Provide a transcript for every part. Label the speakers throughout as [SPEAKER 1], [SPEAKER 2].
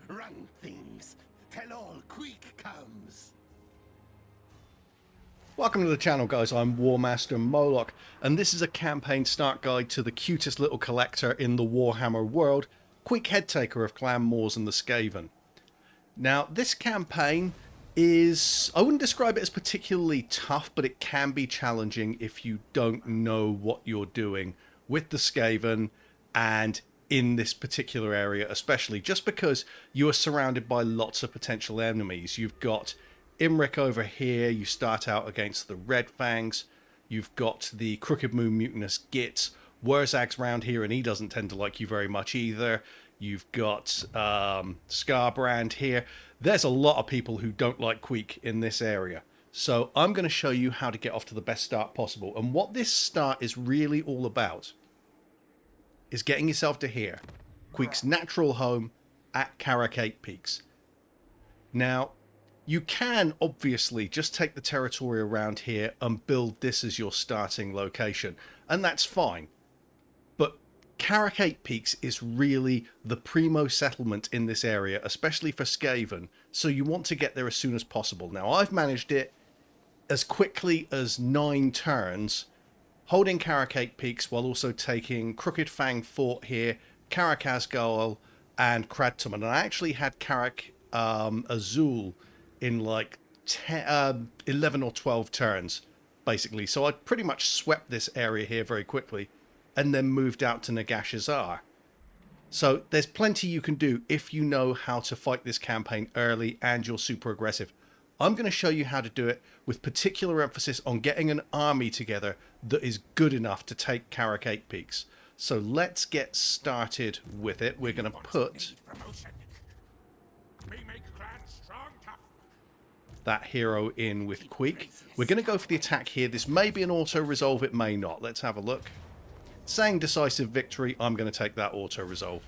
[SPEAKER 1] Run, things. Tell all Queek comes.
[SPEAKER 2] Welcome to the channel, guys. I'm Warmaster Moloch, and this is a campaign start guide to the cutest little collector in the Warhammer world, Queek Headtaker of Clan Mors and the Skaven. Now, this campaign is, I wouldn't describe it as particularly tough, but it can be challenging if you don't know what you're doing with the Skaven and in this particular area, especially just because you are surrounded by lots of potential enemies. You've got Imric over here. You start out against the Red Fangs. You've got the Crooked Moon Mutinous Gits. Wurzag's round here, and he doesn't tend to like you very much either. You've got Scarbrand here. There's a lot of people who don't like Queek in this area. So I'm going to show you how to get off to the best start possible. And what this start is really all about is getting yourself to here, Queek's natural home at Karak Eight Peaks. Now, you can obviously just take the territory around here and build this as your starting location, and that's fine. But Karak Eight Peaks is really the primo settlement in this area, especially for Skaven, so you want to get there as soon as possible. Now, I've managed it as quickly as 9 turns, holding Karak Eight Peaks while also taking Crooked Fang Fort here, Karak Azgal, and Kradtum. And I actually had Karak Azul in like 11 or 12 turns, basically. So I pretty much swept this area here very quickly and then moved out to Nagash Azar. So there's plenty you can do if you know how to fight this campaign early and you're super aggressive. I'm going to show you how to do it with particular emphasis on getting an army together that is good enough to take Karak Eight Peaks. So let's get started with it. We're going to put that hero in with Queek. We're going to go for the attack here. This may be an auto-resolve, it may not. Let's have a look. Saying decisive victory, I'm going to take that auto-resolve.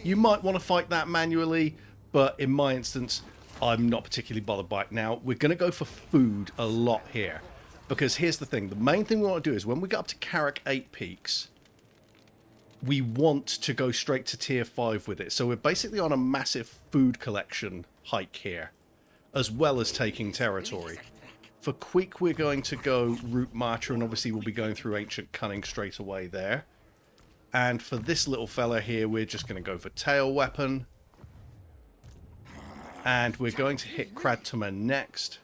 [SPEAKER 2] You might want to fight that manually, but in my instance, I'm not particularly bothered by it. Now, we're going to go for food a lot here. Because here's the thing. The main thing we want to do is when we get up to Karak Eight Peaks, we want to go straight to tier 5 with it. So we're basically on a massive food collection hike here, as well as taking territory. For Queek, we're going to go Root Marcher, and obviously we'll be going through Ancient Cunning straight away there. And for this little fella here, we're just going to go for Tail Weapon. And we're going to hit Kradtum next.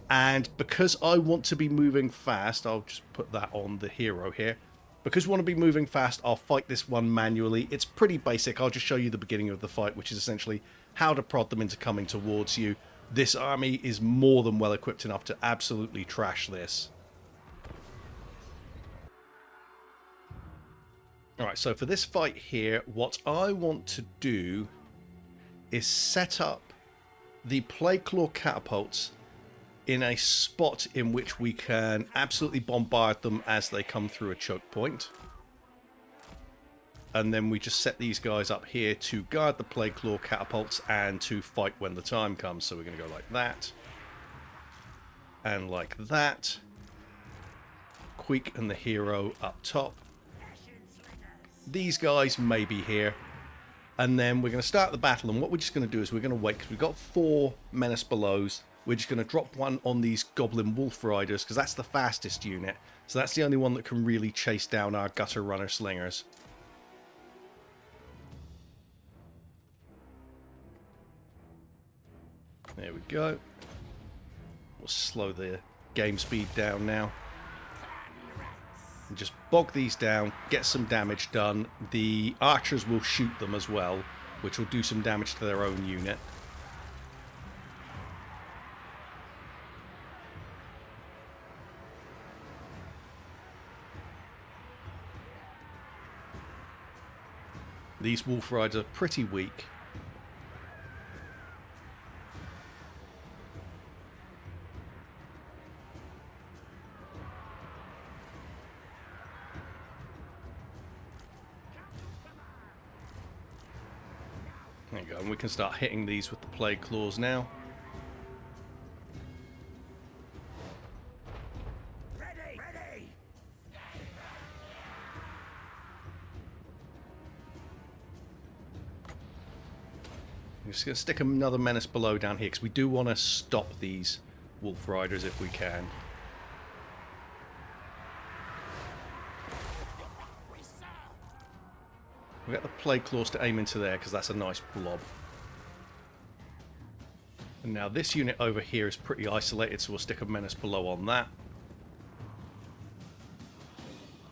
[SPEAKER 2] And because I want to be moving fast, I'll just put that on the hero here. Because we want to be moving fast, I'll fight this one manually. It's pretty basic. I'll just show you the beginning of the fight, which is essentially how to prod them into coming towards you. This army is more than well equipped enough to absolutely trash this. Alright, so for this fight here, what I want to do is set up the Plague Claw catapults in a spot in which we can absolutely bombard them as they come through a choke point. And then we just set these guys up here to guard the Plague Claw catapults and to fight when the time comes. So we're going to go like that. And like that. Queek and the hero up top. These guys may be here. And then we're going to start the battle. And what we're just going to do is we're going to wait, because we've got 4 Menace Belows. We're just going to drop one on these Goblin Wolf Riders, because that's the fastest unit. So that's the only one that can really chase down our Gutter Runner Slingers. There we go. We'll slow the game speed down now. And just bog these down, get some damage done. The archers will shoot them as well, which will do some damage to their own unit. These Wolf Riders are pretty weak. There you go, and we can start hitting these with the Plague Claws now. I'm just going to stick another menace below down here because we do want to stop these wolf riders if we can. We'll get the plague claws to aim into there because that's a nice blob. And now this unit over here is pretty isolated, so we'll stick a menace below on that.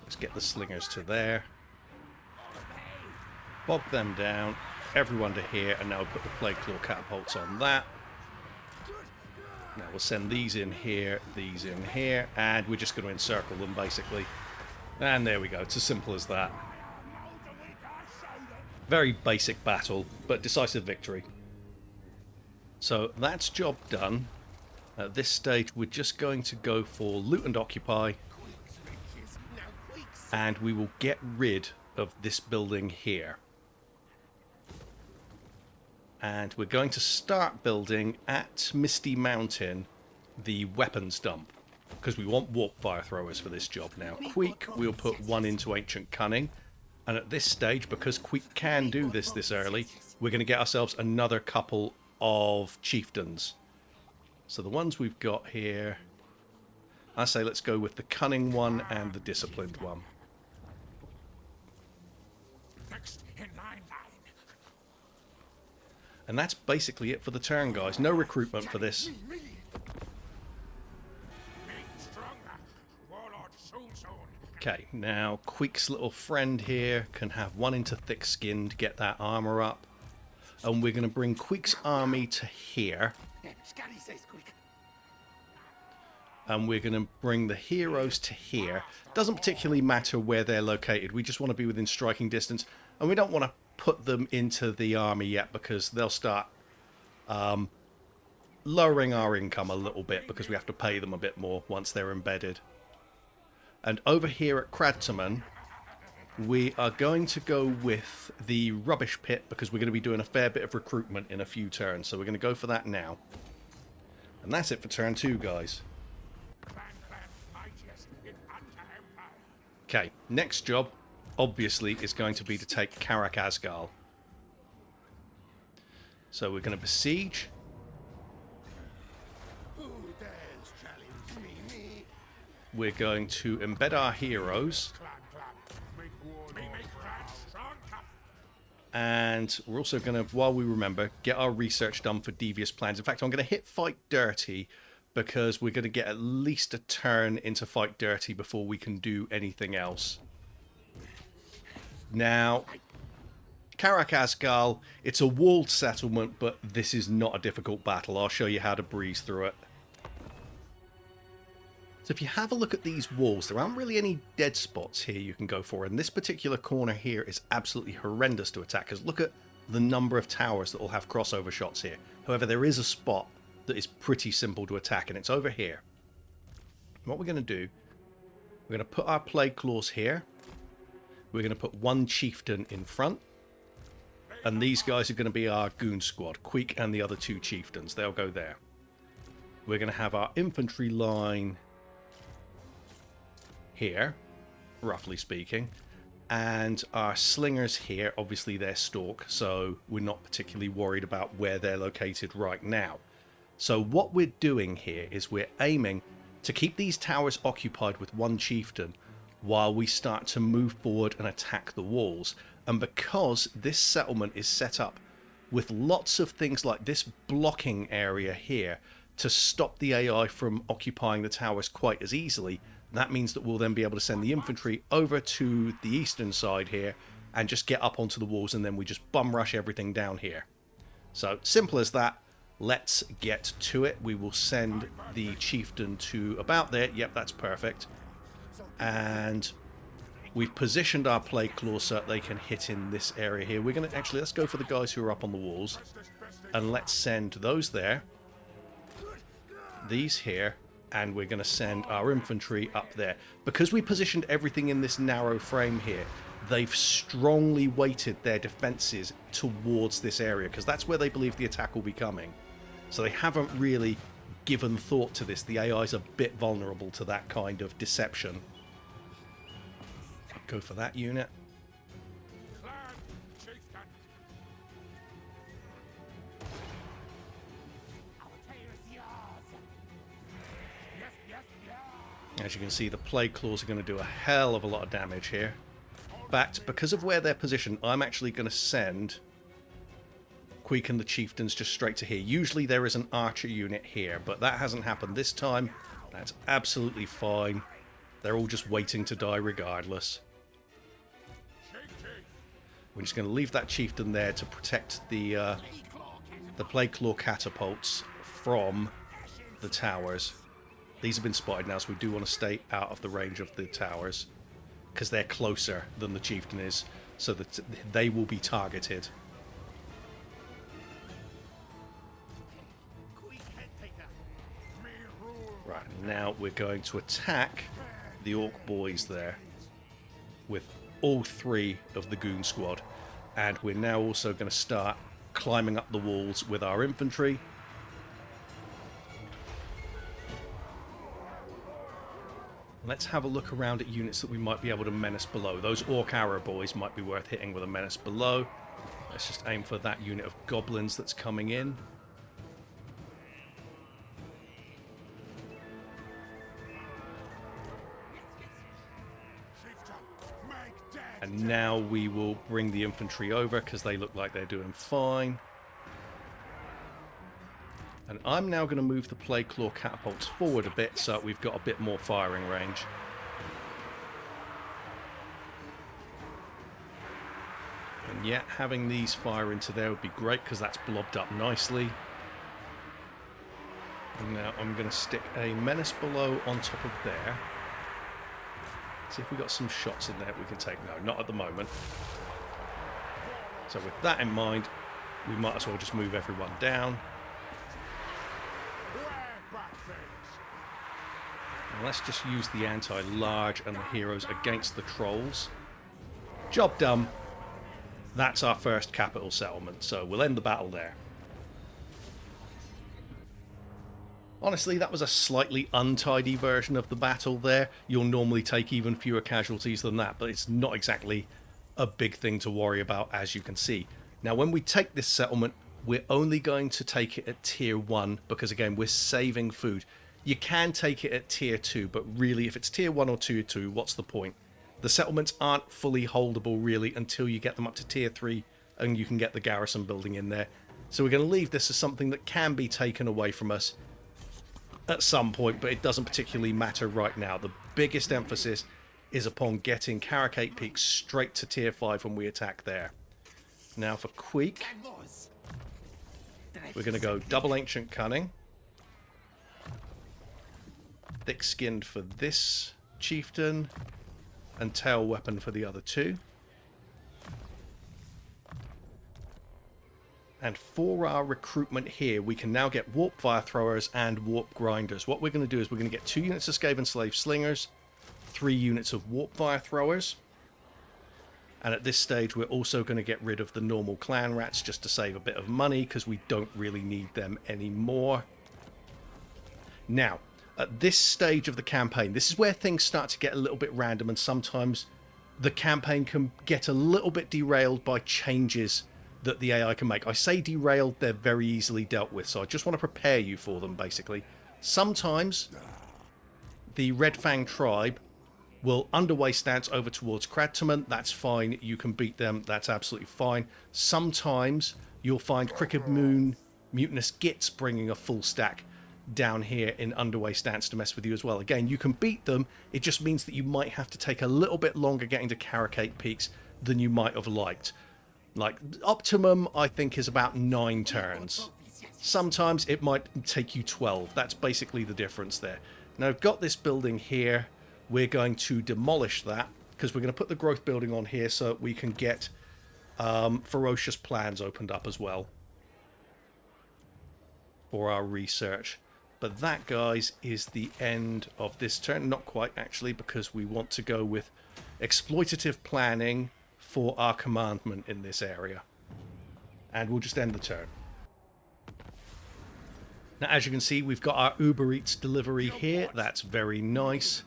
[SPEAKER 2] Let's get the slingers to there. Bog them down. Everyone to here, and now we'll put the plague claw catapults on that. Now we'll send these in here, and we're just going to encircle them basically. And there we go. It's as simple as that. Very basic battle, but decisive victory. So that's job done. At this stage, we're just going to go for loot and occupy, and we will get rid of this building here. And we're going to start building at Misty Mountain the weapons dump, because we want warp fire throwers for this job now. Queek, we'll put one into Ancient Cunning. And at this stage, because Queek can do this early, we're going to get ourselves another couple of chieftains. So the ones we've got here, I say let's go with the Cunning one and the Disciplined one. And that's basically it for the turn, guys. No recruitment for this. Okay, now Queek's little friend here can have one into Thick Skin to get that armor up. And we're going to bring Queek's army to here. And we're going to bring the heroes to here. Doesn't particularly matter where they're located. We just want to be within striking distance. And we don't want to put them into the army yet because they'll start lowering our income a little bit because we have to pay them a bit more once they're embedded. And over here at Kradtaman, we are going to go with the Rubbish Pit because we're going to be doing a fair bit of recruitment in a few turns. So we're going to go for that now. And that's it for turn 2, guys. Okay, next job, obviously, is going to be to take Karak Eight. So we're going to besiege. We're going to embed our heroes. And we're also going to, while we remember, get our research done for devious plans. In fact, I'm going to hit Fight Dirty because we're going to get at least a turn into Fight Dirty before we can do anything else. Now, Karak Eight, it's a walled settlement, but this is not a difficult battle. I'll show you how to breeze through it. So if you have a look at these walls, there aren't really any dead spots here you can go for. And this particular corner here is absolutely horrendous to attack, because look at the number of towers that will have crossover shots here. However, there is a spot that is pretty simple to attack, and it's over here. And what we're going to do, we're going to put our plague claws here. We're going to put one chieftain in front. And these guys are going to be our goon squad, Queek and the other two chieftains. They'll go there. We're going to have our infantry line here, roughly speaking, and our slingers here. Obviously they're stalk, so we're not particularly worried about where they're located right now. So what we're doing here is we're aiming to keep these towers occupied with one chieftain while we start to move forward and attack the walls. And because this settlement is set up with lots of things like this blocking area here to stop the AI from occupying the towers quite as easily, that means that we'll then be able to send the infantry over to the eastern side here and just get up onto the walls, and then we just bum rush everything down here. So simple as that. Let's get to it. We will send the chieftain to about there. Yep, that's perfect. And we've positioned our plague claws so that they can hit in this area here. We're going to actually, let's go for the guys who are up on the walls, and let's send those there, these here, and we're going to send our infantry up there. Because we positioned everything in this narrow frame here, they've strongly weighted their defenses towards this area, because that's where they believe the attack will be coming. So they haven't really given thought to this. The AI is a bit vulnerable to that kind of deception. Go for that unit. As you can see, the Plague Claws are going to do a hell of a lot of damage here. In fact, because of where they're positioned, I'm actually going to send Queek and the Chieftains just straight to here. Usually there is an archer unit here, but that hasn't happened this time. That's absolutely fine. They're all just waiting to die regardless. We're just going to leave that Chieftain there to protect the Plague Claw catapults from the towers. These have been spotted now, so we do want to stay out of the range of the towers, because they're closer than the Chieftain is, so that they will be targeted. Right, now we're going to attack the Orc boys there with all 3 of the Goon Squad. And we're now also going to start climbing up the walls with our infantry. Let's have a look around at units that we might be able to menace below. Those Orc Arrow boys might be worth hitting with a menace below. Let's just aim for that unit of goblins that's coming in. And now we will bring the infantry over because they look like they're doing fine. And I'm now going to move the Plague Claw catapults forward a bit so we've got a bit more firing range. And yeah, having these fire into there would be great because that's blobbed up nicely. And now I'm going to stick a menace below on top of there. See if we got some shots in there we can take. No, not at the moment. So with that in mind, we might as well just move everyone down. And let's just use the anti-large and the heroes against the trolls. Job done. That's our first capital settlement, so we'll end the battle there. Honestly, that was a slightly untidy version of the battle there. You'll normally take even fewer casualties than that, but it's not exactly a big thing to worry about, as you can see. Now, when we take this settlement, we're only going to take it at tier 1, because again, we're saving food. You can take it at tier 2, but really, if it's tier 1 or tier 2, what's the point? The settlements aren't fully holdable, really, until you get them up to tier 3, and you can get the garrison building in there. So we're going to leave this as something that can be taken away from us at some point, but it doesn't particularly matter right now. The biggest emphasis is upon getting Karak Eight Peaks straight to tier 5 when we attack there. Now for Queek, we're going to go double Ancient Cunning, thick-skinned for this chieftain, and tail weapon for the other 2. And for our recruitment here, we can now get Warp Fire Throwers and Warp Grinders. What we're going to do is we're going to get 2 units of Skaven Slave Slingers, 3 units of Warp Fire Throwers. And at this stage, we're also going to get rid of the normal Clan Rats just to save a bit of money, because we don't really need them anymore. Now, at this stage of the campaign, this is where things start to get a little bit random, and sometimes the campaign can get a little bit derailed by changes that the AI can make. I say derailed, they're very easily dealt with, so I just want to prepare you for them, basically. Sometimes the Red Fang tribe will underway stance over towards Kradtamon. That's fine, you can beat them, that's absolutely fine. Sometimes you'll find Crooked Moon Mutinous Gits bringing a full stack down here in underway stance to mess with you as well. Again, you can beat them, it just means that you might have to take a little bit longer getting to Karak Eight Peaks than you might have liked. Like, optimum, I think, is about 9 turns. Sometimes it might take you 12. That's basically the difference there. Now, I've got this building here. We're going to demolish that, because we're going to put the growth building on here so we can get ferocious plans opened up as well for our research. But that, guys, is the end of this turn. Not quite, actually, because we want to go with exploitative planning for our commandment in this area. And we'll just end the turn. Now, as you can see, we've got our Uber Eats delivery here. That's very nice.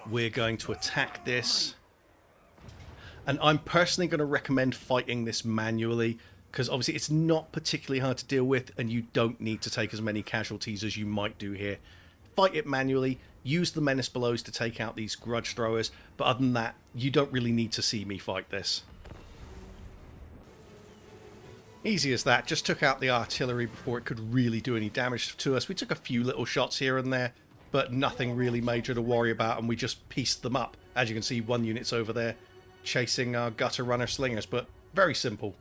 [SPEAKER 2] We're going to attack this. And I'm personally going to recommend fighting this manually, because obviously it's not particularly hard to deal with, and you don't need to take as many casualties as you might do here. fight it manually, use the menace blows to take out these grudge throwers, but other than that, you don't really need to see me fight this. Easy as that, just took out the artillery before it could really do any damage to us. We took a few little shots here and there, but nothing really major to worry about, and we just pieced them up. As you can see, one unit's over there chasing our gutter runner slingers, but very simple.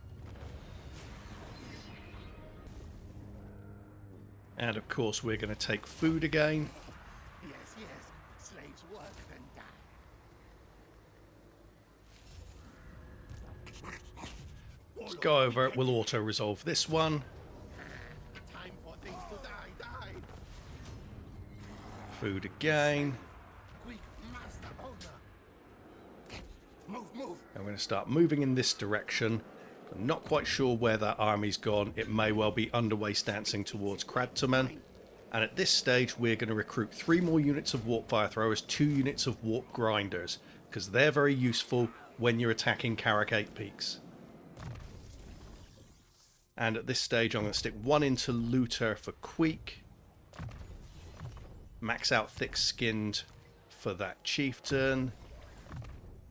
[SPEAKER 2] And of course we're going to take food again.
[SPEAKER 1] Yes, yes. Slaves work then die.
[SPEAKER 2] Let's go over it. We'll auto-resolve this one.
[SPEAKER 1] Time for things to die.
[SPEAKER 2] Food again.
[SPEAKER 1] Quick, master owner. Move.
[SPEAKER 2] And we're going to start moving in this direction. I'm not quite sure where that army's gone. It may well be underway stancing towards Kradtomen. And at this stage, we're going to recruit 3 more units of warp fire throwers, 2 units of warp grinders, because they're very useful when you're attacking Karak Eight Peaks. And at this stage, I'm going to stick 1 into Looter for Queek. Max out Thick-Skinned for that Chieftain.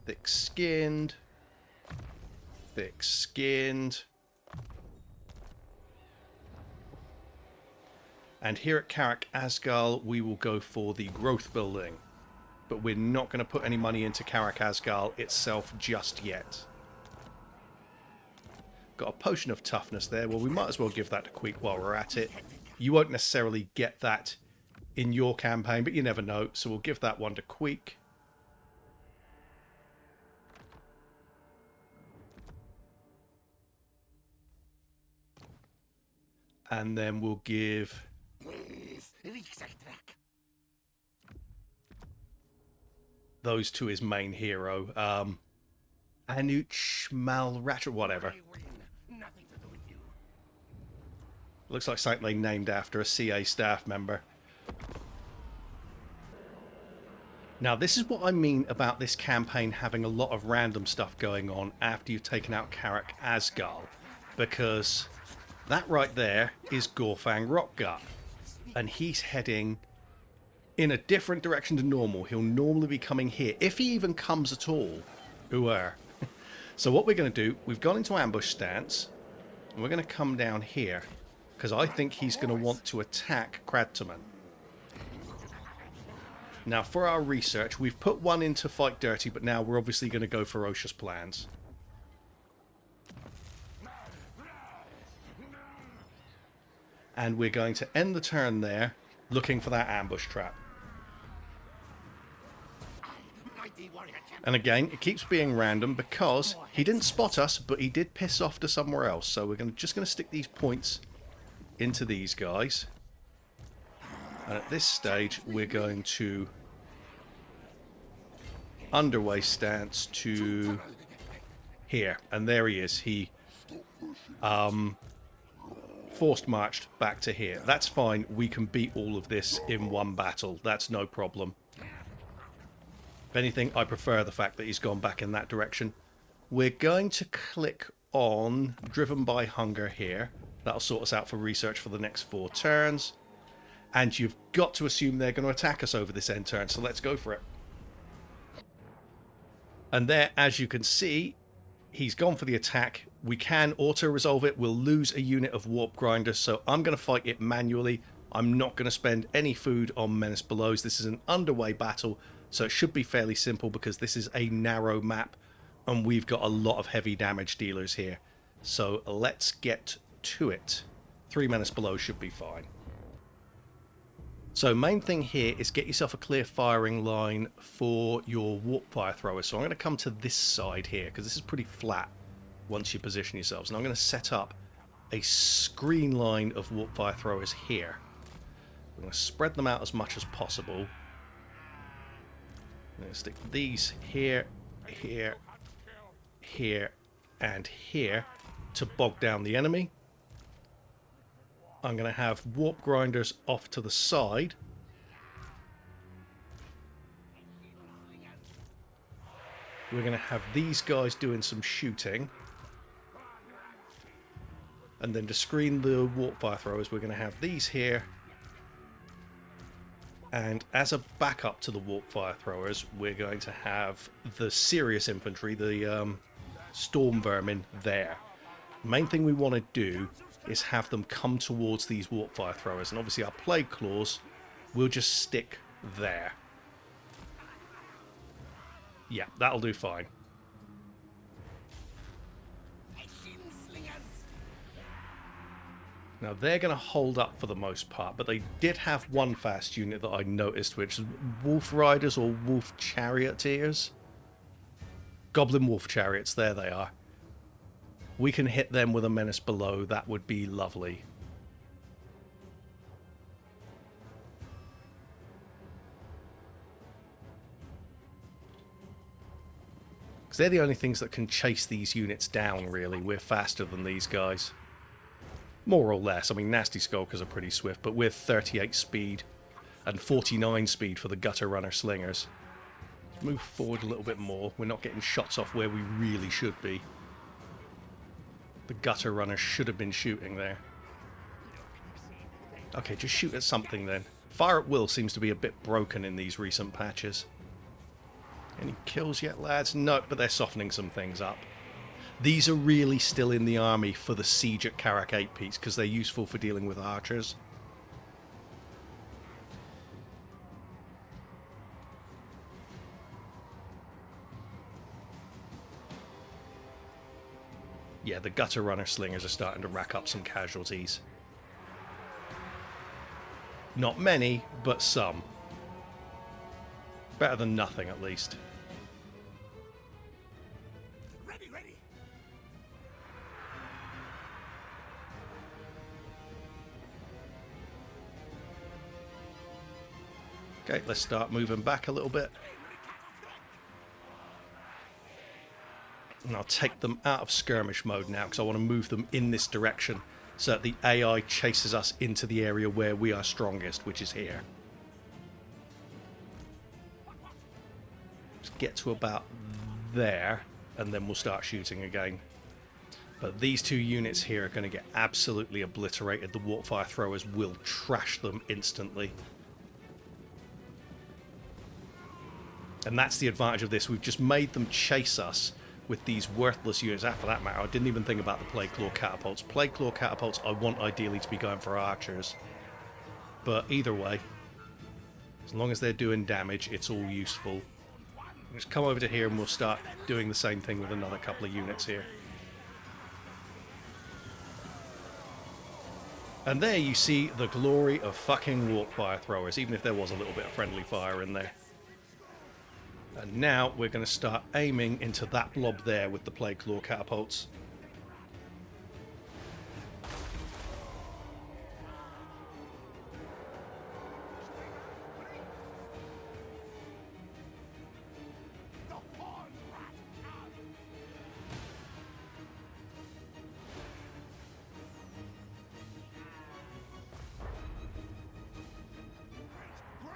[SPEAKER 2] Thick-Skinned. Thick-Skinned. And here at Karak Asgal, we will go for the growth building. But we're not going to put any money into Karak Asgal itself just yet. Got a potion of toughness there. Well, we might as well give that to Queek while we're at it. You won't necessarily get that in your campaign, but you never know. So we'll give that one to Queek. And then we'll give those to his main hero. Anuch Malratra, whatever. Looks like something they named after a CA staff member. Now, this is what I mean about this campaign having a lot of random stuff going on after you've taken out Karak Asgal. Because that right there is Gorfang Rotgut. And he's heading in a different direction to normal. He'll normally be coming here, if he even comes at all. So what we're going to do, we've gone into ambush stance, and we're going to come down here, because I think he's going to want to attack Kradtomen. Now, for our research, we've put 1 into fight dirty, but now we're obviously going to go ferocious plans. And we're going to end the turn there, looking for that ambush trap. And again, it keeps being random because he didn't spot us, but he did piss off to somewhere else. So we're just going to stick these points into these guys. And at this stage, we're going to underway stance to here. And there he is. He forced marched back to here. That's fine. We can beat all of this in one battle. That's no problem. If anything, I prefer the fact that he's gone back in that direction. We're going to click on Driven by Hunger here. That'll sort us out for research for the next 4 turns. And you've got to assume they're going to attack us over this end turn, so let's go for it. And there, as you can see, he's gone for the attack. We can auto-resolve it. We'll lose a unit of Warp Grinders, so I'm going to fight it manually. I'm not going to spend any food on Menace Belows. This is an underway battle, so it should be fairly simple because this is a narrow map and we've got a lot of heavy damage dealers here. So let's get to it. 3 Menace Below should be fine. So main thing here is get yourself a clear firing line for your warp fire throwers. So I'm going to come to this side here because this is pretty flat once you position yourselves. And I'm going to set up a screen line of warp fire throwers here. I'm going to spread them out as much as possible. I'm going to stick these here, here, here, and here to bog down the enemy. I'm going to have warp grinders off to the side. We're going to have these guys doing some shooting. And then to screen the warp fire throwers, we're going to have these here. And as a backup to the warp fire throwers, we're going to have the serious infantry, the storm vermin, there. Main thing we want to do is have them come towards these warp fire throwers, and obviously our plague claws will just stick there. Yeah, that'll do fine. Now they're going to hold up for the most part, but they did have one fast unit that I noticed, which is Wolf Riders or Wolf Charioteers. Goblin Wolf Chariots, there they are. We can hit them with a menace below, that would be lovely. Because they're the only things that can chase these units down, really. We're faster than these guys. More or less. I mean, Nasty Skulkers are pretty swift, but we're 38 speed and 49 speed for the Gutter Runner Slingers. Let's move forward a little bit more. We're not getting shots off where we really should be. The Gutter Runner should have been shooting there. Okay, just shoot at something then. Fire at will seems to be a bit broken in these recent patches. Any kills yet, lads? No, but they're softening some things up. These are really still in the army for the siege at Karak Eight Peaks because they're useful for dealing with archers. Yeah, the Gutter Runner Slingers are starting to rack up some casualties. Not many, but some. Better than nothing, at least. Okay, let's start moving back a little bit. And I'll take them out of skirmish mode now because I want to move them in this direction so that the AI chases us into the area where we are strongest, which is here. Let's get to about there and then we'll start shooting again. But these two units here are going to get absolutely obliterated. The Warpfire throwers will trash them instantly. And that's the advantage of this. We've just made them chase us with these worthless units. For that matter, I didn't even think about the Plague Claw catapults. Plague Claw catapults I want ideally to be going for archers. But either way, as long as they're doing damage, it's all useful. Just come over to here and we'll start doing the same thing with another couple of units here. And there you see the glory of fucking Warpfire throwers, even if there was a little bit of friendly fire in there. And now we're going to start aiming into that blob there with the Plague Claw catapults.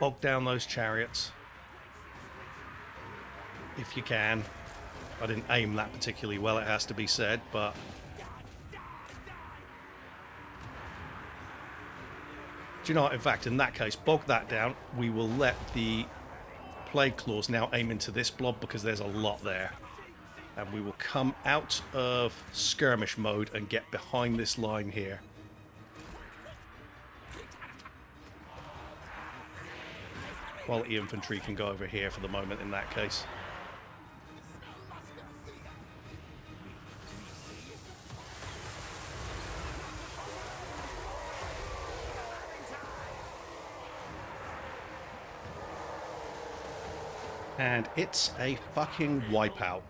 [SPEAKER 2] Bog down those chariots. If you can. I didn't aim that particularly well, it has to be said, but... Do you know what? In fact, in that case, bog that down. We will let the Plague Claws now aim into this blob because there's a lot there. And we will come out of skirmish mode and get behind this line here. Quality infantry can go over here for the moment in that case. And it's a fucking wipeout.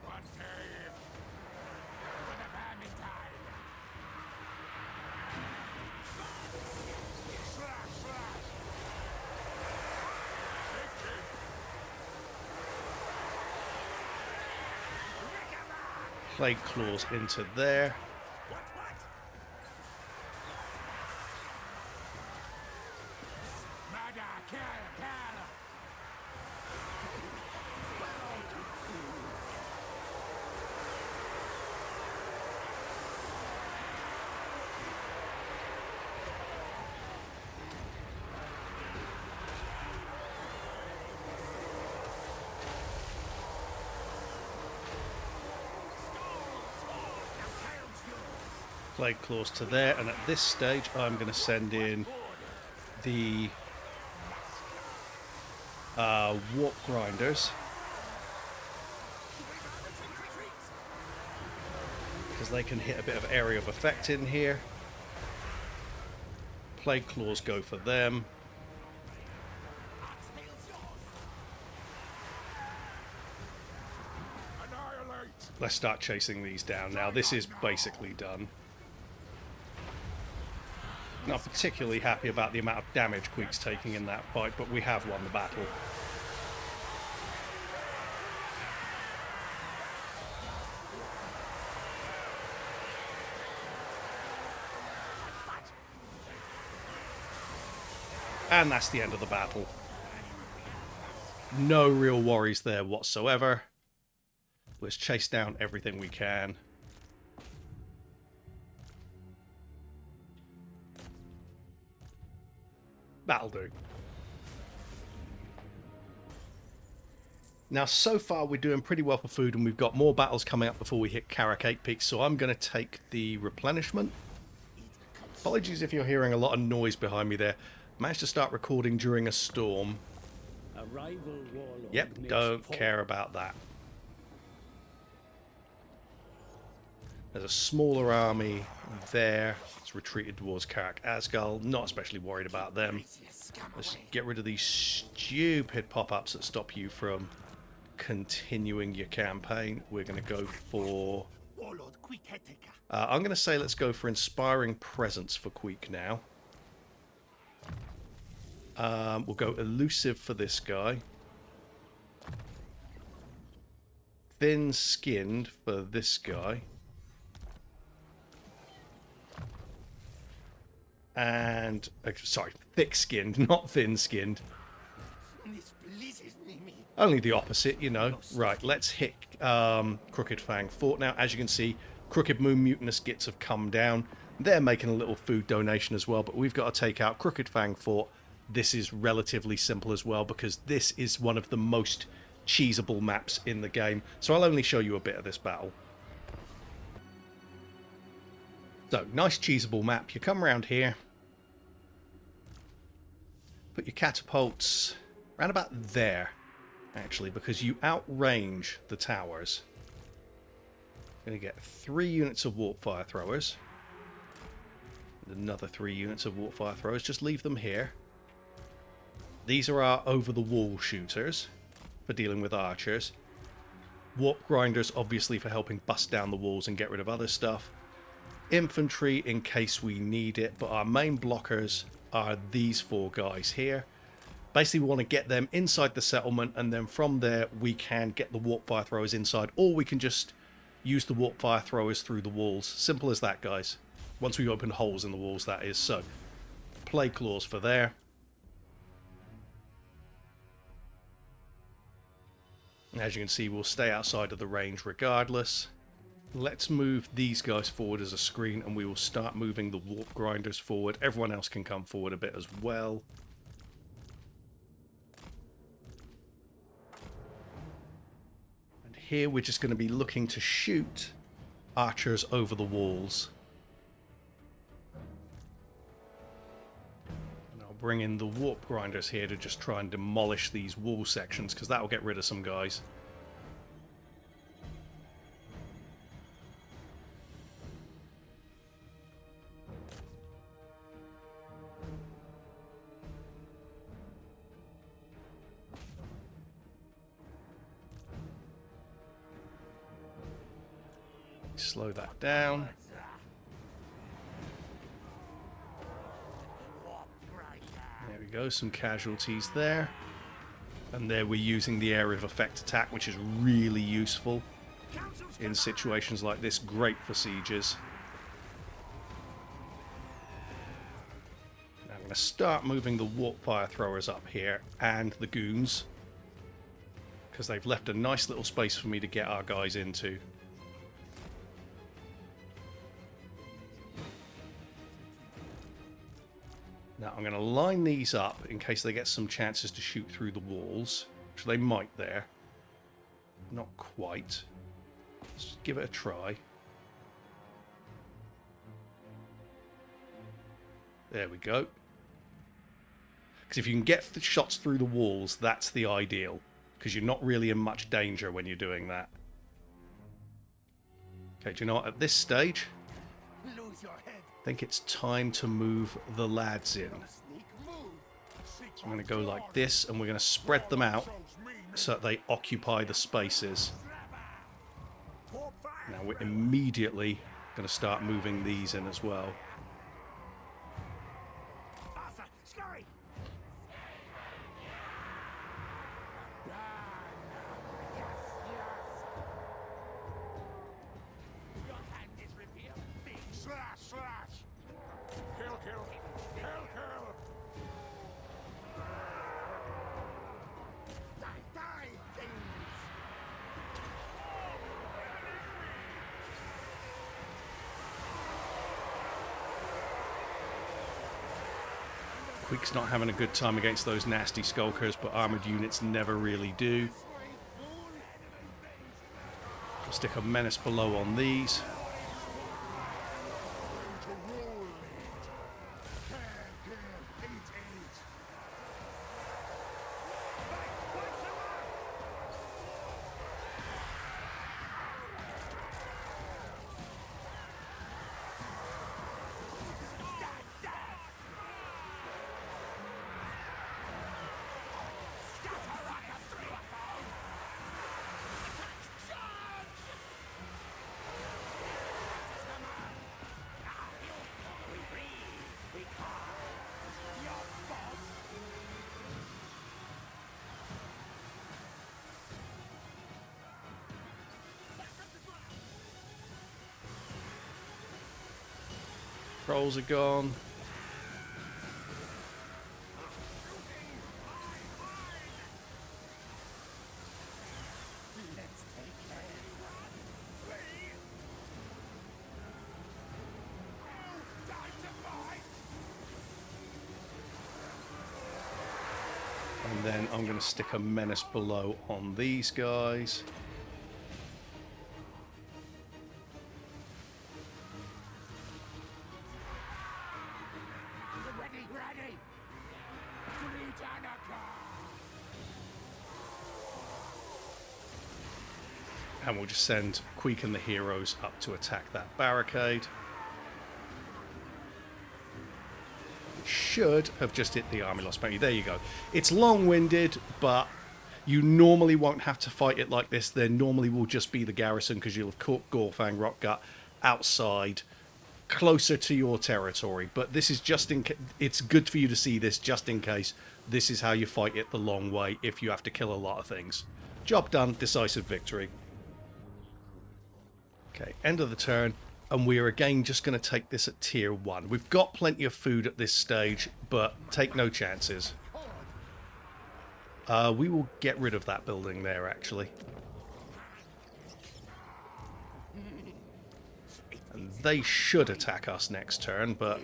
[SPEAKER 2] Plague Claws into there. Plague Claws to there, and at this stage I'm going to send in the Warp Grinders, because they can hit a bit of area of effect in here. Plague Claws go for them. Let's start chasing these down now. This is basically done. Not particularly happy about the amount of damage Queek's taking in that fight, but we have won the battle. And that's the end of the battle. No real worries there whatsoever. Let's chase down everything we can. That'll do. Now, so far we're doing pretty well for food, and we've got more battles coming up before we hit Karak 8 Peaks, so I'm going to take the replenishment. Apologies if you're hearing a lot of noise behind me there. Managed to start recording during a storm.
[SPEAKER 3] A rival warlord.
[SPEAKER 2] Yep, don't care about that. There's a smaller army there. It's retreated towards Karak Asgal. Not especially worried about them. Let's get rid of these stupid pop-ups that stop you from continuing your campaign. We're going to go for...
[SPEAKER 1] Warlord Queek Headtaker.
[SPEAKER 2] I'm going to say let's go for Inspiring Presence for Queek now. We'll go Elusive for this guy. Thin-Skinned for this guy. And, sorry, thick-skinned, not thin-skinned.
[SPEAKER 1] This pleases me.
[SPEAKER 2] Only the opposite, you know. Right, let's hit Crooked Fang Fort now. As you can see, Crooked Moon Mutinous Gits have come down. They're making a little food donation as well, but we've got to take out Crooked Fang Fort. This is relatively simple as well, because this is one of the most cheesable maps in the game. So I'll only show you a bit of this battle. So, nice cheesable map. You come around here. Put your catapults around about there, actually, because you outrange the towers. Going to get 3 units of warp fire throwers. And another 3 units of warp fire throwers. Just leave them here. These are our over-the-wall shooters for dealing with archers. Warp grinders, obviously, for helping bust down the walls and get rid of other stuff. Infantry in case we need it, but our main blockers are these 4 guys here. Basically, we want to get them inside the settlement, and then from there we can get the warp fire throwers inside, or we can just use the warp fire throwers through the walls. Simple as that, guys. Once we open holes in the walls, that is. So, Plague Claws for there. As you can see, we'll stay outside of the range regardless. Let's move these guys forward as a screen, and we will start moving the warp grinders forward. Everyone else can come forward a bit as well. And here we're just going to be looking to shoot archers over the walls. And I'll bring in the warp grinders here to just try and demolish these wall sections, because that will get rid of some guys. Slow that down. There we go, some casualties there. And there we're using the area of effect attack, which is really useful in situations like this. Great for sieges. Now I'm going to start moving the warp fire throwers up here and the goons, because they've left a nice little space for me to get our guys into. Now I'm going to line these up in case they get some chances to shoot through the walls, which they might there. Not quite. Let's give it a try. There we go. Because if you can get the shots through the walls, that's the ideal. Because you're not really in much danger when you're doing that. Okay, do you know what? At this stage,
[SPEAKER 1] Lose your head.
[SPEAKER 2] I think it's time to move the lads in.
[SPEAKER 1] Sneak move.
[SPEAKER 2] So I'm going to go like this, and we're going to spread them out so that they occupy the spaces. Now we're immediately going to start moving these in as well. Queek's not having a good time against those nasty skulkers, but armoured units never really do. I'll stick a menace below on these. Trolls are gone. And then I'm going to stick a menace below on these guys. And we'll just send Queek and the heroes up to attack that barricade. Should have just hit the army lost bounty. There you go. It's long-winded, but you normally won't have to fight it like this. There normally will just be the garrison, because you'll have caught Gorfang, Rotgut outside, closer to your territory. But this is just in case. It's good for you to see this just in case. This is how you fight it the long way if you have to kill a lot of things. Job done. Decisive victory. Okay, end of the turn, and we are again just going to take this at tier 1. We've got plenty of food at this stage, but take no chances. We will get rid of that building there, actually. And they should attack us next turn, but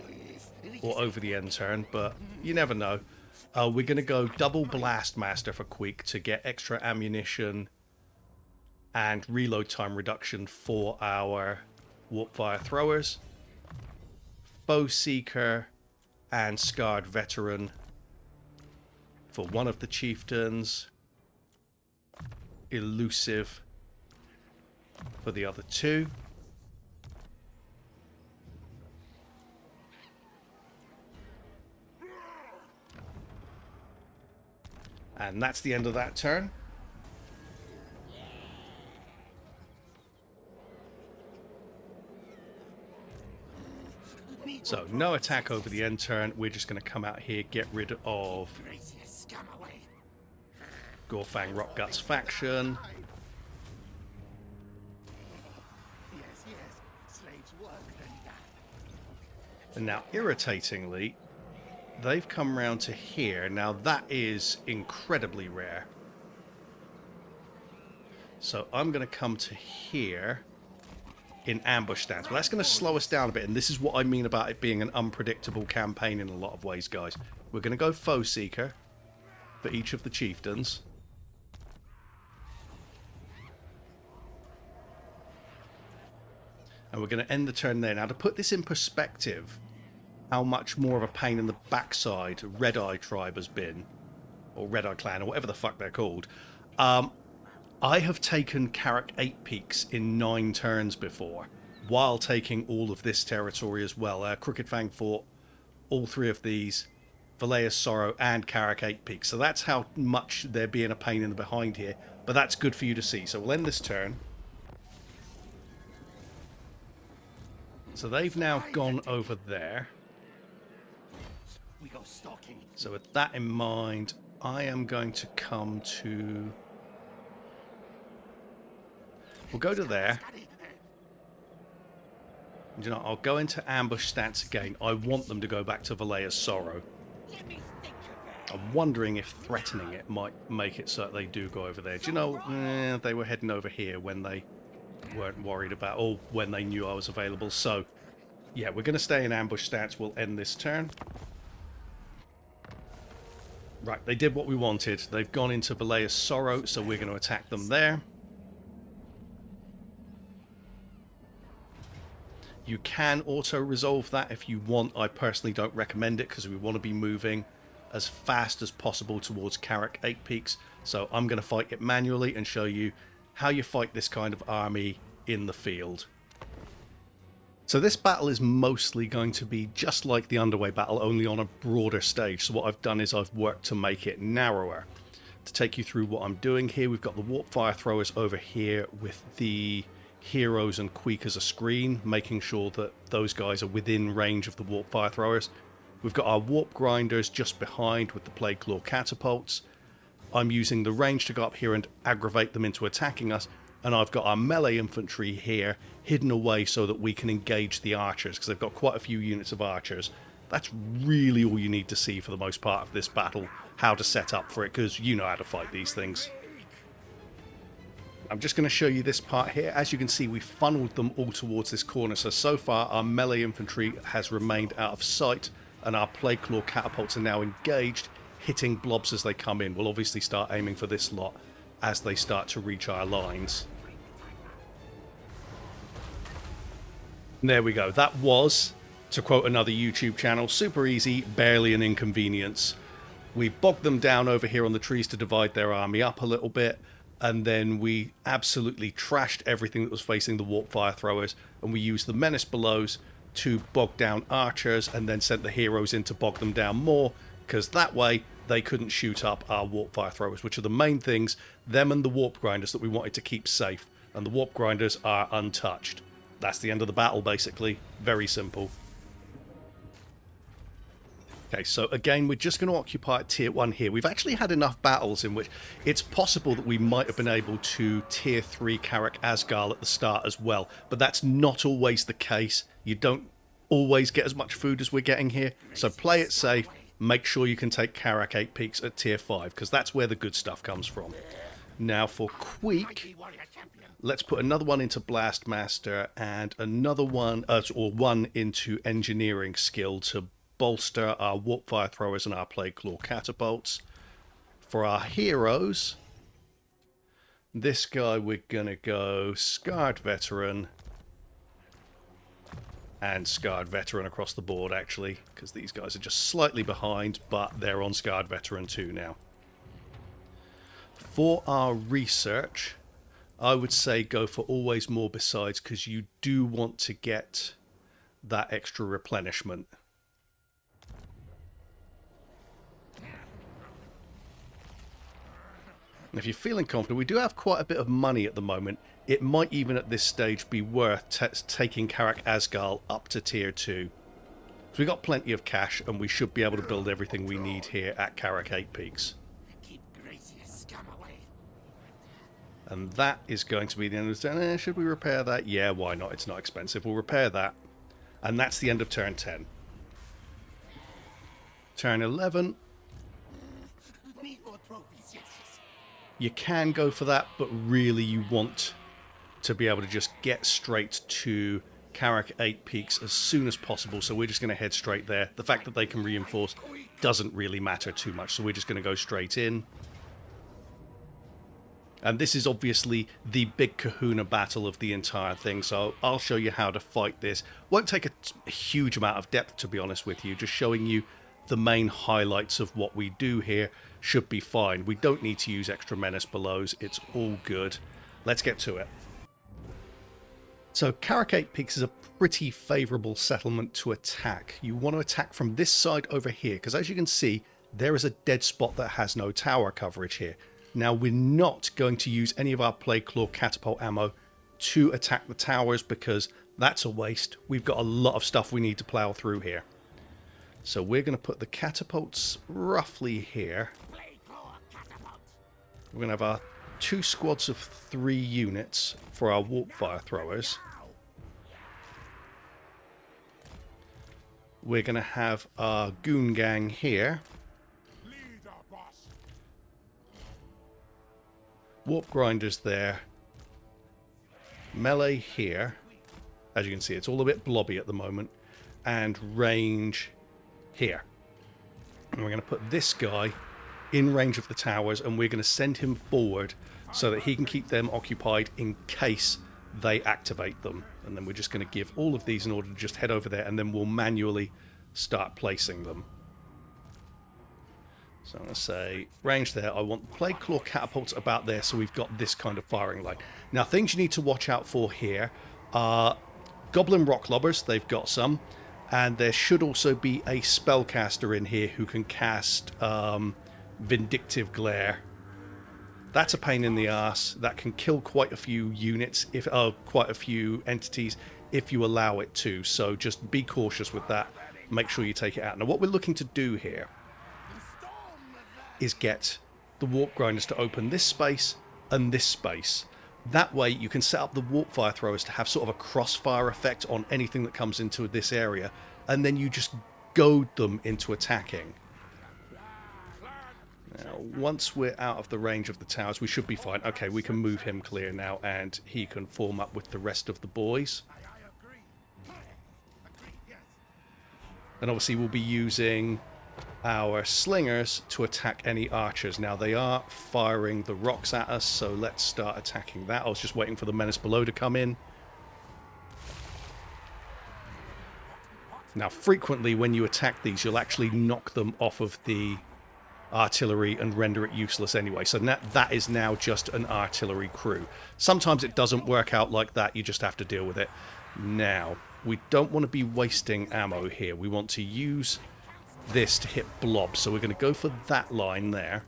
[SPEAKER 2] or over the end turn, but you never know. We're going to go double Blast Master for Queek to get extra ammunition and reload time reduction for our Warp Fire Throwers. Foe Seeker and Scarred Veteran for one of the chieftains. Elusive for the other two. And that's the end of that turn. So, no attack over the end turn. We're just going to come out here, get rid of Gorfang Rotgut's faction. And now, irritatingly, they've come round to here. Now, that is incredibly rare. So, I'm going to come to here in ambush stance. But that's going to slow us down a bit, and this is what I mean about it being an unpredictable campaign in a lot of ways, guys. We're going to go Foe Seeker for each of the chieftains. And we're going to end the turn there. Now, to put this in perspective, how much more of a pain in the backside Red Eye Tribe has been, or Red Eye Clan, or whatever the fuck they're called. I have taken Karak Eight Peaks in 9 turns before, while taking all of this territory as well. Crooked Fang fought all 3 of these, Valea's Sorrow and Karak Eight Peaks. So that's how much they're being a pain in the behind here, but that's good for you to see. So we'll end this turn. So they've now gone over there.
[SPEAKER 1] We go stalking.
[SPEAKER 2] So with that in mind, I am going to come to... We'll go to there. You know, I'll go into ambush stance again. I want them to go back to Valea's Sorrow. I'm wondering if threatening it might make it so that they do go over there. Do you know, they were heading over here when they weren't worried about, or when they knew I was available. So, yeah, we're going to stay in ambush stance. We'll end this turn. Right, they did what we wanted. They've gone into Valea's Sorrow, so we're going to attack them there. You can auto-resolve that if you want. I personally don't recommend it because we want to be moving as fast as possible towards Karak Eight Peaks. So I'm going to fight it manually and show you how you fight this kind of army in the field. So this battle is mostly going to be just like the Underway battle, only on a broader stage. So what I've done is I've worked to make it narrower. To take you through what I'm doing here, we've got the Warp Fire Throwers over here with the Heroes and Queek as a screen, making sure that those guys are within range of the Warp Fire Throwers. We've got our Warp Grinders just behind with the Plague Claw Catapults. I'm using the range to go up here and aggravate them into attacking us, and I've got our melee infantry here hidden away so that we can engage the archers, because they've got quite a few units of archers. That's really all you need to see for the most part of this battle, how to set up for it, because you know how to fight these things. I'm just going to show you this part here. As you can see, we funneled them all towards this corner. So far, our melee infantry has remained out of sight, and our Plague Claw catapults are now engaged, hitting blobs as they come in. We'll obviously start aiming for this lot as they start to reach our lines. And there we go. That was, to quote another YouTube channel, super easy, barely an inconvenience. We bogged them down over here on the trees to divide their army up a little bit. And then we absolutely trashed everything that was facing the Warp Fire Throwers, and we used the Menace Belows to bog down archers, and then sent the heroes in to bog them down more, because that way they couldn't shoot up our Warp Fire Throwers, which are the main things, them and the Warp Grinders, that we wanted to keep safe. And the Warp Grinders are untouched. That's the end of the battle, basically. Very simple. Okay, so again, we're just going to occupy Tier 1 here. We've actually had enough battles in which it's possible that we might have been able to Tier 3 Karak Asgal at the start as well, but that's not always the case. You don't always get as much food as we're getting here, so play it safe. Make sure you can take Karak 8 Peaks at Tier 5, because that's where the good stuff comes from. Now for Queek, let's put another one into Blast Master and another one, or one into Engineering Skill to bolster our Warp Fire Throwers and our Plague Claw Catapults. For our heroes, this guy we're going to go Scarred Veteran and Scarred Veteran across the board, actually, because these guys are just slightly behind, but they're on Scarred Veteran too now. For our research, I would say go for Always More Besides, because you do want to get that extra replenishment. If you're feeling confident, we do have quite a bit of money at the moment. It might even at this stage be worth taking Karak Asgal up to Tier 2. So we've got plenty of cash, and we should be able to build everything we need here at Karak 8 Peaks. And that is going to be the end of the turn. Should we repair that? Yeah, why not? It's not expensive. We'll repair that. And that's the end of turn 10. Turn 11. You can go for that, but really you want to be able to just get straight to Karak 8 Peaks as soon as possible, so we're just going to head straight there. The fact that they can reinforce doesn't really matter too much, so we're just going to go straight in. And this is obviously the big kahuna battle of the entire thing, so I'll show you how to fight this. Won't take a huge amount of depth, to be honest with you, just showing you the main highlights of what we do here should be fine. We don't need to use extra menace belows, it's all good. Let's get to it. So Karak Eight Peaks is a pretty favourable settlement to attack. You want to attack from this side over here, because as you can see, there is a dead spot that has no tower coverage here. Now, we're not going to use any of our Plague Claw catapult ammo to attack the towers because that's a waste. We've got a lot of stuff we need to plow through here. So we're going to put the catapults roughly here. We're going to have our 2 squads of 3 units for our warp fire throwers. We're going to have our goon gang here. Warp grinders there. Melee here. As you can see, it's all a bit blobby at the moment. And range here. And we're going to put this guy in range of the towers, and we're going to send him forward so that he can keep them occupied in case they activate them. And then we're just going to give all of these in order to just head over there, and then we'll manually start placing them. So I'm going to say range there. I want Plague Claw catapults about there, so we've got this kind of firing line. Now, things you need to watch out for here are Goblin Rock Lobbers. They've got some. And there should also be a spellcaster in here who can cast Vindictive Glare. That's a pain in the ass. That can kill quite a few units, quite a few entities, if you allow it to. So just be cautious with that. Make sure you take it out. Now, what we're looking to do here is get the warp grinders to open this space and this space. That way you can set up the warp fire throwers to have sort of a crossfire effect on anything that comes into this area, and then you just goad them into attacking. Now, once we're out of the range of the towers, we should be fine. Okay, we can move him clear now, and he can form up with the rest of the boys. And obviously we'll be using our slingers to attack any archers. Now, they are firing the rocks at us, so let's start attacking that. I was just waiting for the menace below to come in. Now, frequently when you attack these, you'll actually knock them off of the artillery and render it useless anyway. So that is now just an artillery crew. Sometimes it doesn't work out like that. You just have to deal with it. Now, we don't want to be wasting ammo here. We want to use this to hit blobs, so we're going to go for that line there.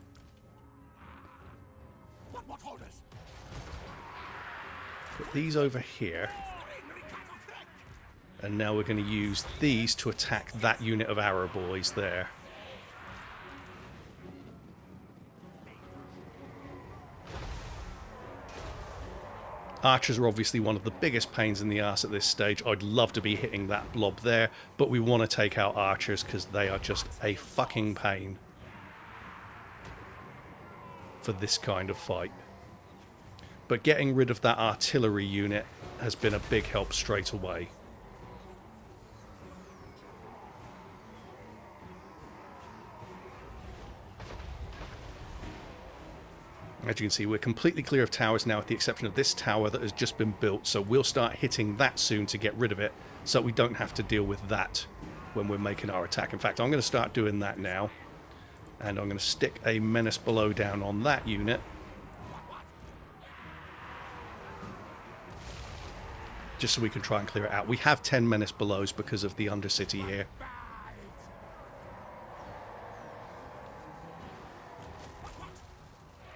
[SPEAKER 2] Put these over here, and now we're going to use these to attack that unit of arrow boys there. Archers are obviously one of the biggest pains in the arse at this stage. I'd love to be hitting that blob there, but we want to take out archers because they are just a fucking pain for this kind of fight. But getting rid of that artillery unit has been a big help straight away. As you can see, we're completely clear of towers now, with the exception of this tower that has just been built, so we'll start hitting that soon to get rid of it, so we don't have to deal with that when we're making our attack. In fact, I'm going to start doing that now, and I'm going to stick a menace below down on that unit. Just so we can try and clear it out. We have 10 menace belows because of the Undercity here.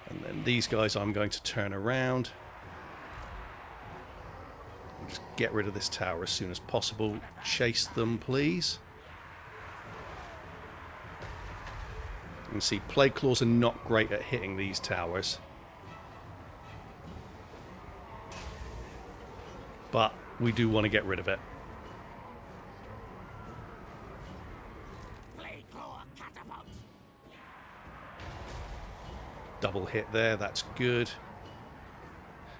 [SPEAKER 2] And then these guys I'm going to turn around. Just get rid of this tower as soon as possible. Chase them, please. You can see Plague Claws are not great at hitting these towers. But we do want to get rid of it. Double hit there, that's good.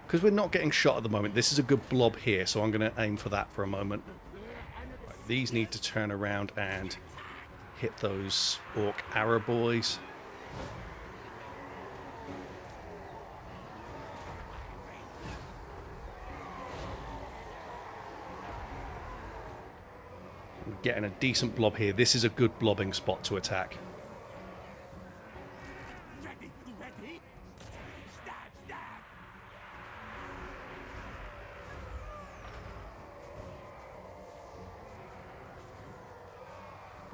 [SPEAKER 2] Because we're not getting shot at the moment. This is a good blob here, so I'm going to aim for that for a moment. Right, these need to turn around and hit those orc arrow boys. Getting a decent blob here. This is a good blobbing spot to attack.
[SPEAKER 1] Ready, ready. Stab, stab.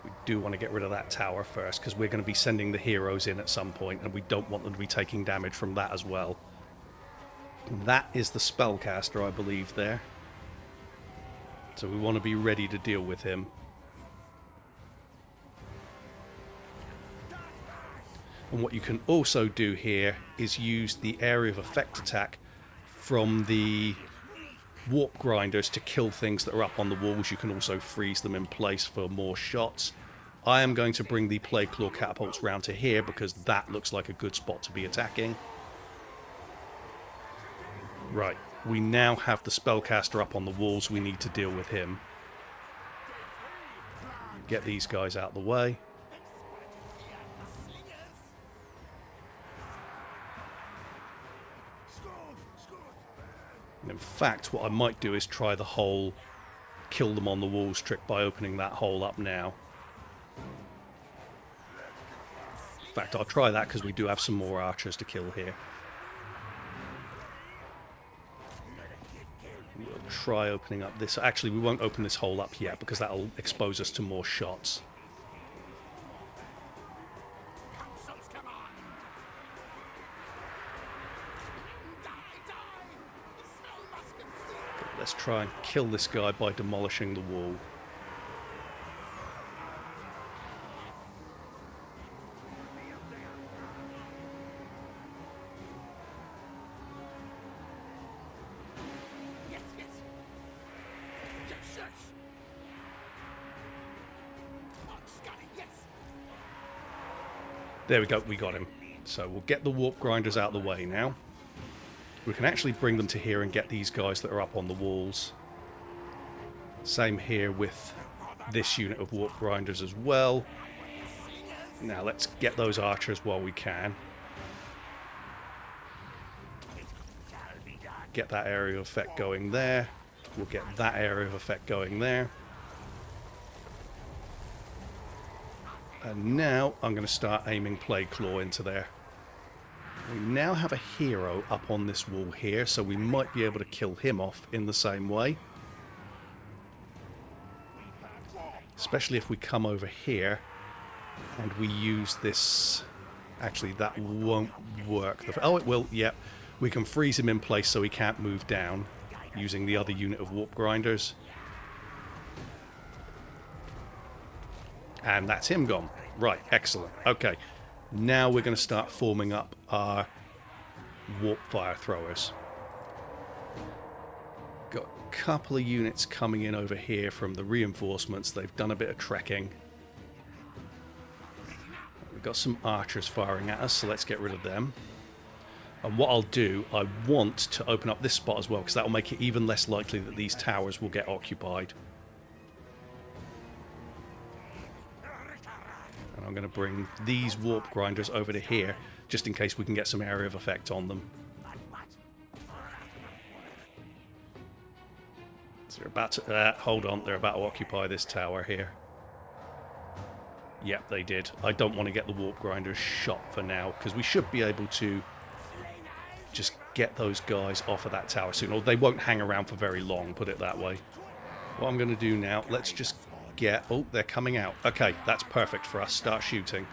[SPEAKER 2] We do want to get rid of that tower first, because we're going to be sending the heroes in at some point, and we don't want them to be taking damage from that as well. That is the spellcaster, I believe, there. So we want to be ready to deal with him. And what you can also do here is use the area of effect attack from the warp grinders to kill things that are up on the walls. You can also freeze them in place for more shots. I am going to bring the Plague Claw catapults round to here because that looks like a good spot to be attacking. Right, we now have the spellcaster up on the walls. We need to deal with him. Get these guys out of the way. In fact, what I might do is try the whole kill them on the walls trick by opening that hole up now. In fact, I'll try that because we do have some more archers to kill here. We'll try opening up this. Actually, we won't open this hole up yet because that'll expose us to more shots. Let's try and kill this guy by demolishing the wall.
[SPEAKER 1] Yes, yes. Yes, yes. Oh, Scotty, yes.
[SPEAKER 2] There we go, we got him. So we'll get the warp grinders out of the way now. We can actually bring them to here and get these guys that are up on the walls. Same here with this unit of warp grinders as well. Now let's get those archers while we can. Get that area of effect going there. We'll get that area of effect going there. And now I'm going to start aiming Plague Claw into there. We now have a hero up on this wall here, so we might be able to kill him off in the same way. Especially if we come over here and we use this... Actually, that won't work. Oh, it will, yep. We can freeze him in place so he can't move down using the other unit of warp grinders. And that's him gone. Right, excellent. Okay. Now we're going to start forming up our warp fire throwers. Got a couple of units coming in over here from the reinforcements. They've done a bit of trekking. We've got some archers firing at us, so let's get rid of them. And what I'll do, I want to open up this spot as well, because that will make it even less likely that these towers will get occupied. I'm going to bring these warp grinders over to here, just in case we can get some area of effect on them. So they're about to... hold on, they're about to occupy this tower here. Yep, they did. I don't want to get the warp grinders shot for now, because we should be able to just get those guys off of that tower soon. Or they won't hang around for very long, put it that way. What I'm going to do now, let's just... Oh, they're coming out. Okay, that's perfect for us. Start shooting.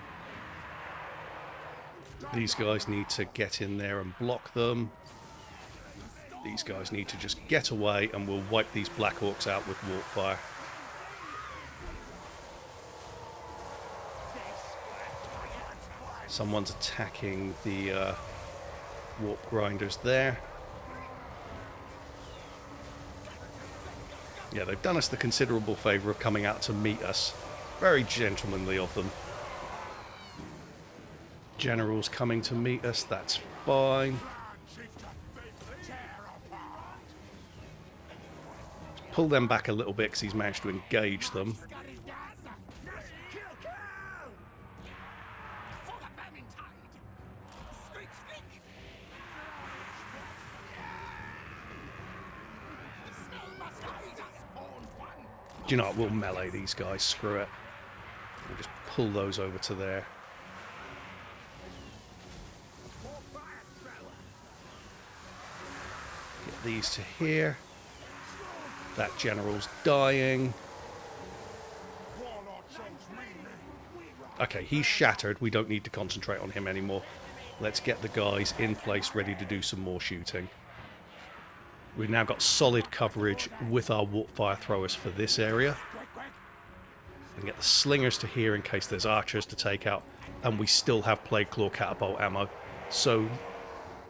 [SPEAKER 2] These guys need to get in there and block them. These guys need to just get away, and we'll wipe these Black Orcs out with warp fire. Someone's attacking the warp grinders there. Yeah, they've done us the considerable favour of coming out to meet us. Very gentlemanly of them. Generals coming to meet us, that's fine. Pull them back a little bit because he's managed to engage them. Do you know what? We'll melee these guys. Screw it. We'll just pull those over to there. Get these to here. That general's dying. Okay, he's shattered. We don't need to concentrate on him anymore. Let's get the guys in place ready to do some more shooting. We've now got solid coverage with our warp fire throwers for this area. And get the slingers to here in case there's archers to take out. And we still have Plague Claw catapult ammo. So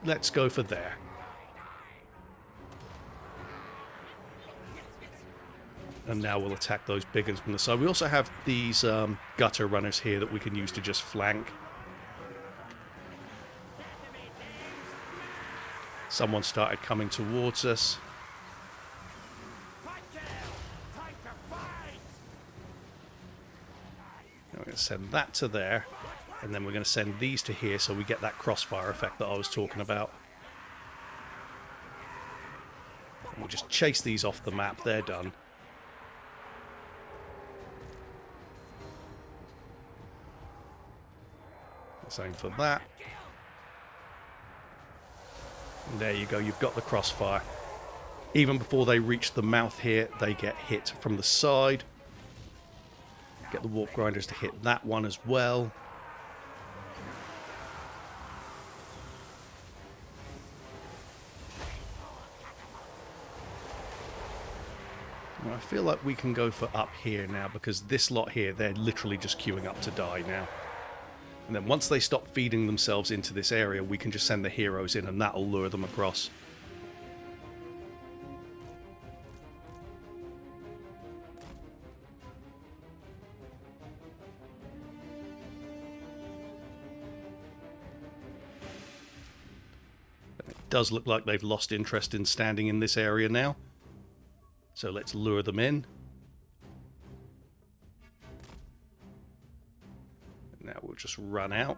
[SPEAKER 2] let's go for there. And now we'll attack those big ones from the side. We also have these gutter runners here that we can use to just flank. Someone started coming towards us. Now we're going to send that to there. And then we're going to send these to here so we get that crossfire effect that I was talking about. And we'll just chase these off the map. They're done. Same for that. And there you go, you've got the crossfire. Even before they reach the mouth here, they get hit from the side. Get the warp grinders to hit that one as well. Well, I feel like we can go for up here now because this lot here, they're literally just queuing up to die now. And then once they stop feeding themselves into this area, we can just send the heroes in and that'll lure them across. It does look like they've lost interest in standing in this area now. So let's lure them in. Now we'll just run out.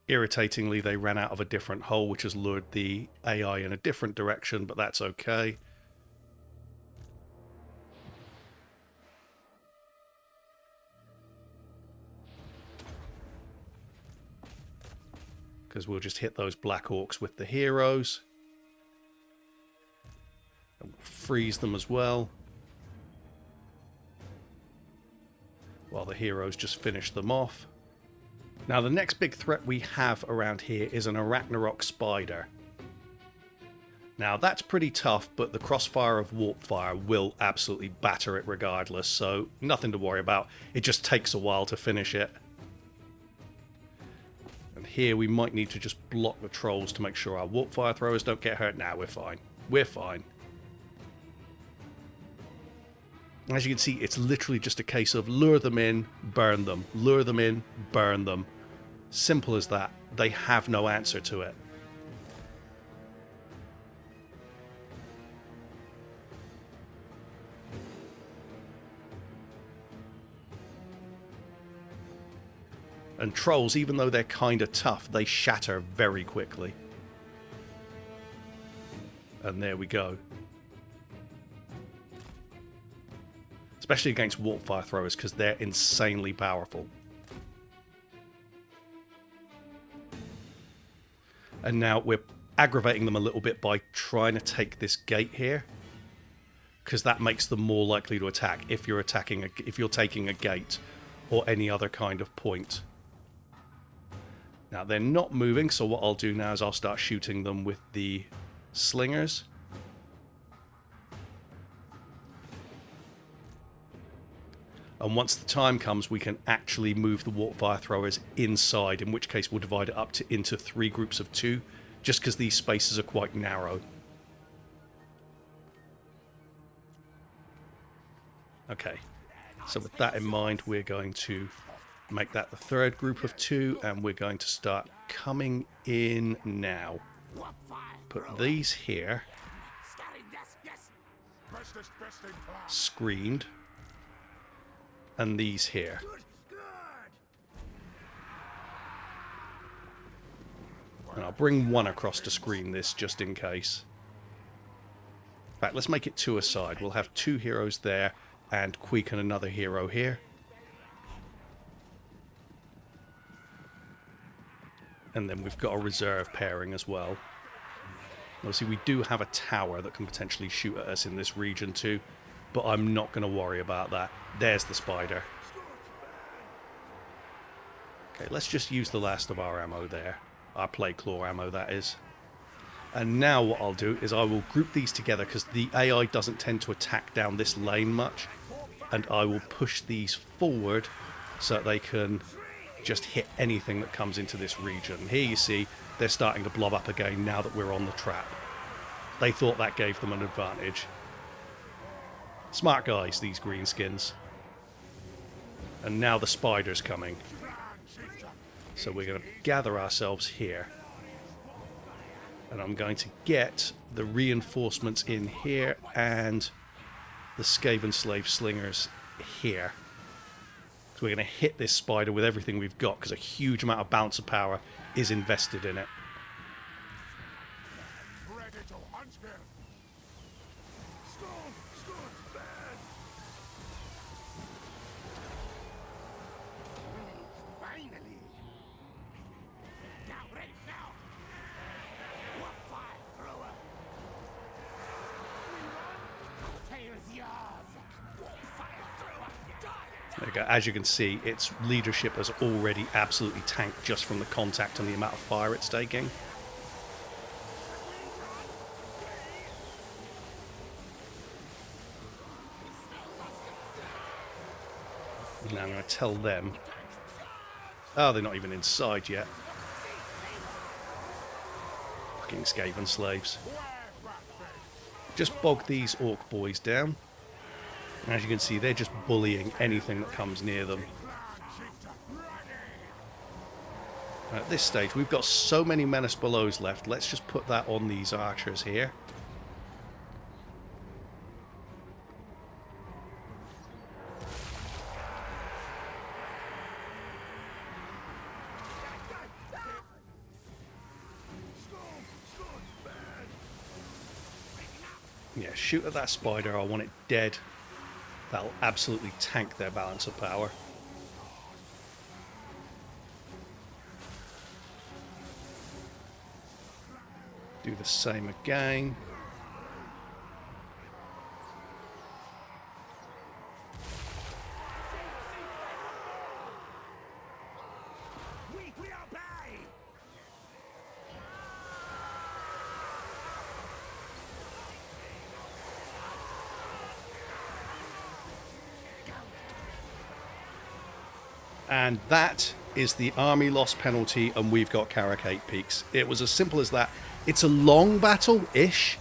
[SPEAKER 2] Irritatingly, they ran out of a different hole, which has lured the AI in a different direction, but that's okay. Because we'll just hit those Black Orcs with the heroes. And we'll freeze them as well. While the heroes just finish them off. Now the next big threat we have around here is an Arachnarok spider. Now that's pretty tough, but the crossfire of Warpfire will absolutely batter it regardless, so nothing to worry about. It just takes a while to finish it. And here we might need to just block the trolls to make sure our Warpfire throwers don't get hurt. Now we're fine. We're fine. As you can see, it's literally just a case of lure them in, burn them. Lure them in, burn them. Simple as that. They have no answer to it. And trolls, even though they're kind of tough, they shatter very quickly. And there we go. Especially against Warpfire throwers, because they're insanely powerful. And now we're aggravating them a little bit by trying to take this gate here, because that makes them more likely to attack if you're attacking if you're taking a gate or any other kind of point. Now they're not moving, so what I'll do now is I'll start shooting them with the slingers. And once the time comes, we can actually move the Warpfire throwers inside, in which case we'll divide it up into 3 groups of 2, just because these spaces are quite narrow. Okay, so with that in mind, we're going to make that the 3rd group of 2, and we're going to start coming in now. Put these here. Screened. And these here. And I'll bring one across to screen this just in case. In fact, let's make it 2 aside. We'll have 2 heroes there and Queek and another hero here. And then we've got a reserve pairing as well. Obviously, we do have a tower that can potentially shoot at us in this region too, but I'm not going to worry about that. There's the spider. Okay, let's just use the last of our ammo there. Our plague claw ammo, that is. And now what I'll do is I will group these together because the AI doesn't tend to attack down this lane much. And I will push these forward so that they can just hit anything that comes into this region. Here you see they're starting to blob up again now that we're on the trap. They thought that gave them an advantage. Smart guys, these greenskins. And now the spider's coming. So we're going to gather ourselves here. And I'm going to get the reinforcements in here and the Skaven slave slingers here. So we're going to hit this spider with everything we've got because a huge amount of bouncer power is invested in it. As you can see, its leadership has already absolutely tanked just from the contact and the amount of fire it's taking. Now I'm going to tell them... Oh, they're not even inside yet. Fucking Skaven slaves. Just bog these orc boys down. And as you can see, they're just bullying anything that comes near them. At this stage, we've got so many Menace Belows left. Let's just put that on these archers here. Yeah, shoot at that spider. I want it dead. That'll absolutely tank their balance of power. Do the same again. And that is the army loss penalty, and we've got Karak Eight Peaks. It was as simple as that. It's a long battle-ish,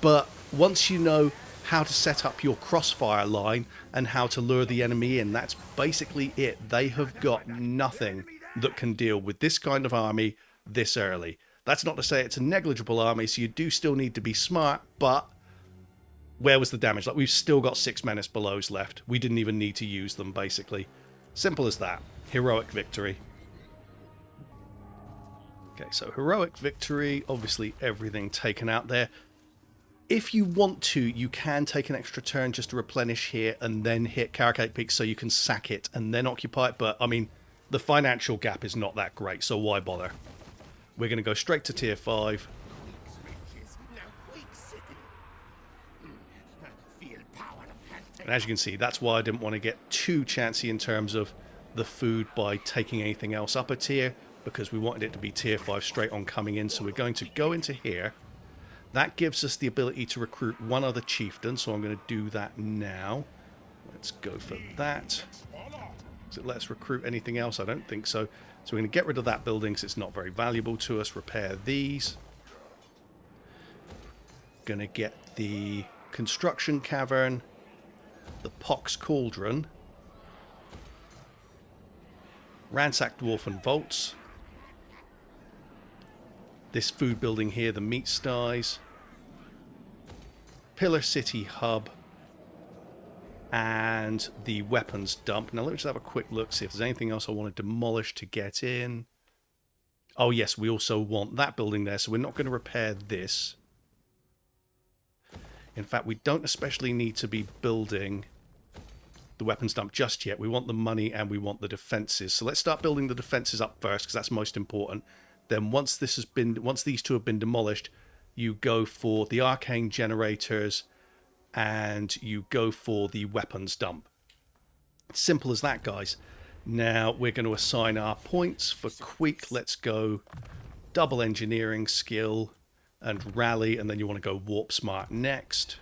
[SPEAKER 2] but once you know how to set up your crossfire line and how to lure the enemy in, that's basically it. They have got nothing that can deal with this kind of army this early. That's not to say it's a negligible army, so you do still need to be smart, but where was the damage? Like, we've still got 6 Menace Belows left. We didn't even need to use them, basically. Simple as that. Heroic victory. Okay, so heroic victory. Obviously, everything taken out there. If you want to, you can take an extra turn just to replenish here and then hit Karak Eight Peaks so you can sack it and then occupy it. But, I mean, the financial gap is not that great, so why bother? We're going to go straight to tier 5. And as you can see, that's why I didn't want to get too chancy in terms of the food by taking anything else up a tier, because we wanted it to be tier 5 straight on coming in. So we're going to go into here. That gives us the ability to recruit one other chieftain, so I'm going to do that now. Let's go for that. Does it let us recruit anything else? I don't think so. So we're going to get rid of that building because it's not very valuable to us. Repair these. Going to get the construction cavern, the Pox Cauldron, ransack dwarfen vaults, this food building here, the meat sties, Pillar City hub, and the weapons dump. Now let me just have a quick look, see if there's anything else I want to demolish to get in. Oh yes, we also want that building there, so we're not going to repair this. In fact, we don't especially need to be building the weapons dump just yet. We want the money and we want the defenses. So let's start building the defenses up first, because that's most important. Then once these two have been demolished, you go for the arcane generators and you go for the weapons dump. Simple as that, guys. Now we're going to assign our points for Queek. Let's go double engineering skill and rally, and then you want to go warp smart next.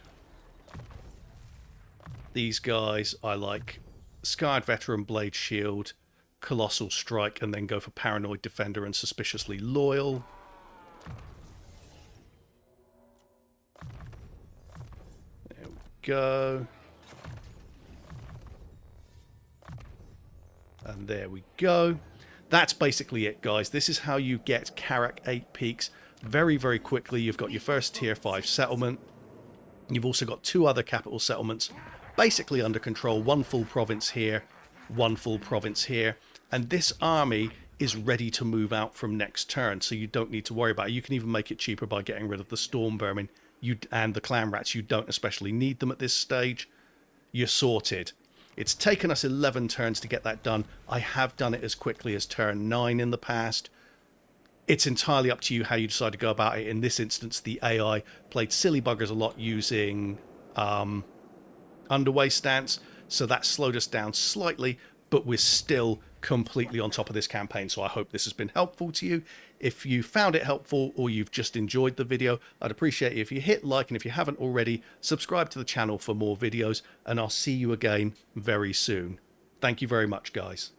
[SPEAKER 2] These guys, I like Scarred Veteran, Blade Shield, Colossal Strike, and then go for Paranoid Defender and Suspiciously Loyal. There we go. And there we go. That's basically it, guys. This is how you get Karak 8 Peaks very, very quickly. You've got your first tier 5 settlement. You've also got 2 other capital settlements basically under control. 1 full province here, 1 full province here. And this army is ready to move out from next turn, so you don't need to worry about it. You can even make it cheaper by getting rid of the storm vermin and the clan rats. You don't especially need them at this stage. You're sorted. It's taken us 11 turns to get that done. I have done it as quickly as turn 9 in the past. It's entirely up to you how you decide to go about it. In this instance, the AI played silly buggers a lot using underway stance, so that slowed us down slightly, but we're still completely on top of this campaign. So I hope this has been helpful to you. If you found it helpful or you've just enjoyed the video, I'd appreciate it if you hit like, and if you haven't already, subscribe to the channel for more videos, and I'll see you again very soon. Thank you very much, guys.